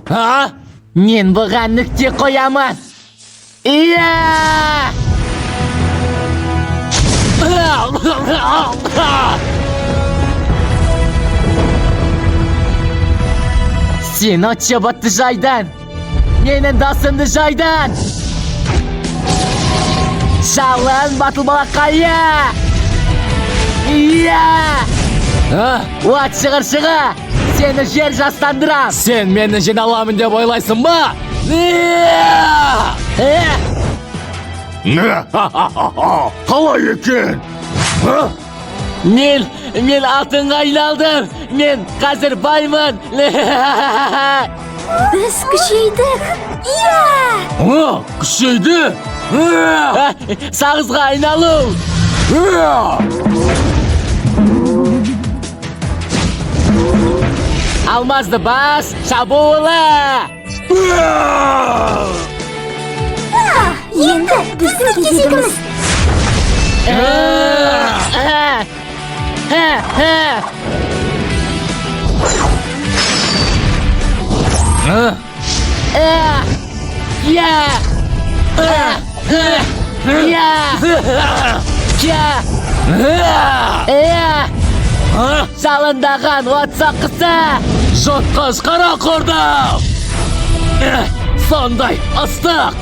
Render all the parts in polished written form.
Ha? Men bugan nuqta qo'yaman. Iya! Sen ochyabatdi joydan. Meni dastimdi joydan. Shallan batıl balaqaya. Iya! Vat шығыр. Seni yer jastlandıram. Sen meni jene alamın deb oylaysan mı? Қалай екен? Men altınga aylandım. Men қазір baymын. Biz күшейдік. Iya! Күшейді? Sağızga aynalu. Almazdı bas, şabuğula. Енді біздің кезегіміз. Жалындаған от соққысы. Жатқаз қара құрдым! Сондай ыстық!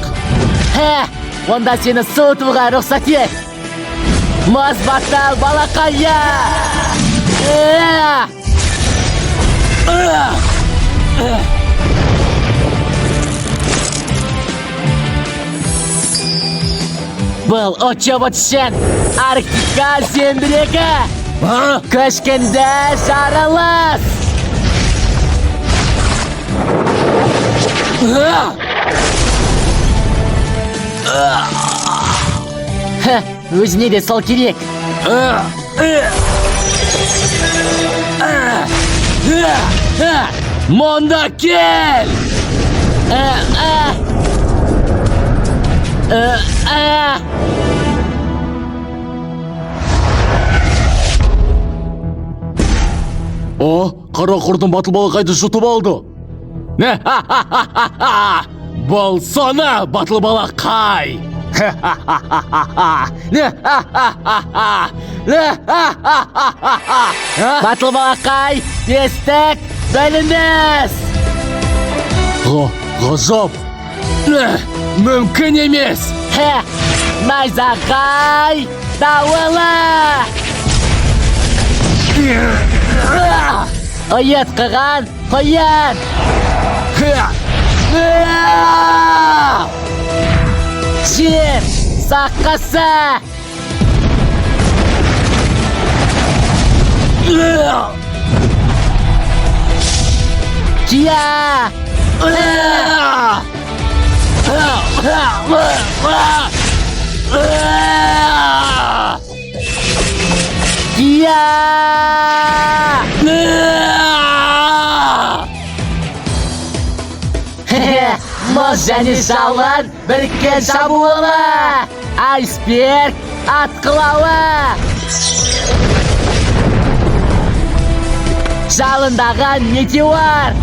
Онда сені суытуға рұқсат ет. Мұз батал балақая. Бұл очевод үшін Арктика зембірегі. Көшкенде жарылыс. Өзіне де сол керек. Монда кел! О, қара құрдым батыл балақайды жұтып алды. Бұл соны батыл балақай! Батыл балақай, естік, бөлініз. Ғажап! Мүмкін емес! Найзағай, дауылы. Ұйытқыған қойын. Жер саққасы. Кия. Кия. Мұз және жалын біріккен жабуылы. Айсберг атқылауы. Жалындаған метеор.